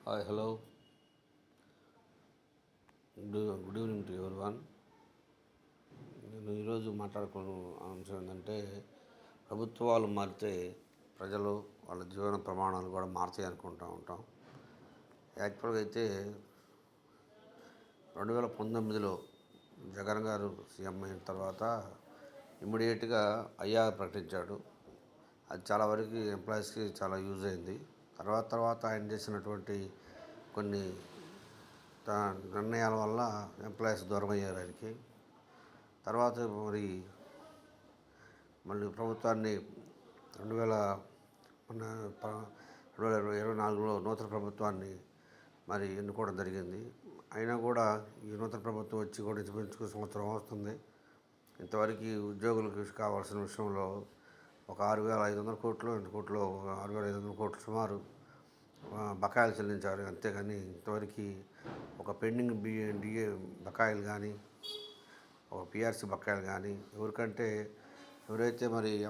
Hi hello good evening to everyone. నేను ఈరోజు మాట్లాడుకున్న అంశం ఏంటంటే, ప్రభుత్వాలు మారితే ప్రజలు వాళ్ళ జీవన ప్రమాణాలు కూడా మారుతాయి అనుకుంటూ ఉంటాం. యాక్చువల్గా అయితే 2019లో జగన్ గారు సీఎం అయిన తర్వాత ఇమ్మీడియట్గా ఐఆర్ ప్రకటించాడు. అది చాలా వరకు ఎంప్లాయీస్కి చాలా యూజ్ అయింది. తర్వాత ఆయన చేసినటువంటి కొన్ని నిర్ణయాల వల్ల ఎంప్లాయీస్ దూరం అయ్యారు ఆయనకి. తర్వాత మళ్ళీ ప్రభుత్వాన్ని 2024లో నూతన ప్రభుత్వాన్ని ఎన్నుకోవడం జరిగింది. అయినా కూడా ఈ నూతన ప్రభుత్వం వచ్చి కూడా ఇంచుమించుకు సంవత్సరం వస్తుంది. ఇంతవరకు ఉద్యోగులకు కావాల్సిన విషయంలో ఒక 6,500 కోట్లు 6,500 కోట్లు సుమారు బకాయిలు చెల్లించారు. అంతేగాని ఇంతవరకు ఒక పెండింగ్ డిఏ బకాయిలు కానీ, ఒక పిఆర్సీ బకాయిలు కానీ ఎవరైతే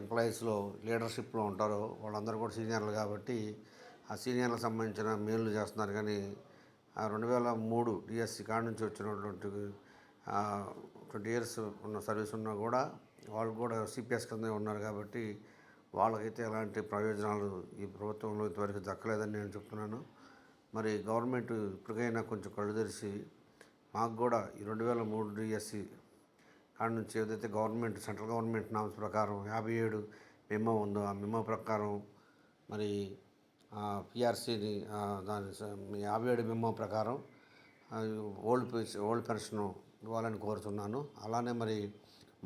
ఎంప్లాయీస్లో లీడర్షిప్లో ఉంటారో వాళ్ళందరూ కూడా సీనియర్లు కాబట్టి ఆ సీనియర్లకు సంబంధించిన మేలు చేస్తున్నారు. కానీ ఆ 2003 డిఎస్సి కాడ నుంచి వచ్చినటువంటి 20 ఇయర్స్ ఉన్న సర్వీస్ ఉన్నా కూడా వాళ్ళు కూడా సిపిఎస్ కింద ఉన్నారు కాబట్టి వాళ్ళకైతే ఎలాంటి ప్రయోజనాలు ఈ ప్రభుత్వంలో ఇంతవరకు దక్కలేదని నేను చెప్తున్నాను. గవర్నమెంట్ ఇప్పటికైనా కొంచెం కళ్ళు తెరిచి మాకు కూడా ఈ 2003 డిఎస్సి కాడ నుంచి ఏదైతే సెంట్రల్ గవర్నమెంట్ నామ్స్ ప్రకారం 57 మెమో ఉందో ఆ మెమో ప్రకారం పిఆర్సీని దాని 57 మెమో ప్రకారం ఓల్డ్ పెన్షన్ ఇవ్వాలని కోరుతున్నాను. అలానే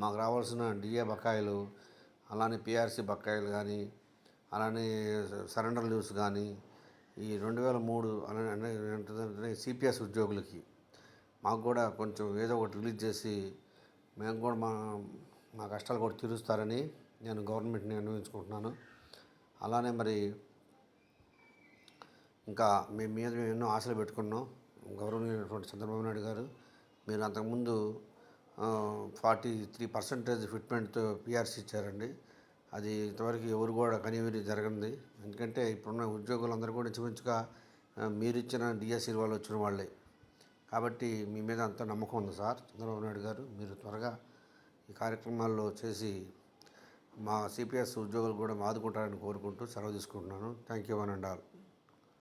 మాకు రావాల్సిన డిఏ బకాయిలు, అలానే పిఆర్సీ బకాయిలు కానీ, అలానే సరెండర్ లీవ్స్ కానీ ఈ 2003 అంటే సిపిఎస్ ఉద్యోగులకి మాకు కూడా కొంచెం ఏదో ఒకటి రిలీజ్ చేసి మేము కూడా మా కష్టాలు కూడా తీరుస్తారని నేను గవర్నమెంట్ని నిర్ణయించుకుంటున్నాను. అలానే ఇంకా మేము ఎన్నో ఆశలు పెట్టుకున్నాం. గౌరవనీయులైనటువంటి చంద్రబాబు నాయుడు గారు, మీరు అంతకుముందు 43% ఫిట్మెంట్తో పిఆర్సీ ఇచ్చారండి. అది ఇంతవరకు ఎవరు కూడా కనివిని జరగంది. ఎందుకంటే ఇప్పుడున్న ఉద్యోగులందరూ కూడా ఇంచుమించుగా మీరు ఇచ్చిన డిఎస్సీ వాళ్ళు వచ్చిన వాళ్ళే కాబట్టి మీ మీద అంత నమ్మకం ఉంది సార్ చంద్రబాబు నాయుడు గారు. మీరు త్వరగా ఈ కార్యక్రమాల్లో చేసి మా సిపిఎస్ ఉద్యోగులు కూడా ఆదుకుంటారని కోరుకుంటూ సెలవు తీసుకుంటున్నాను. Thank you one and all.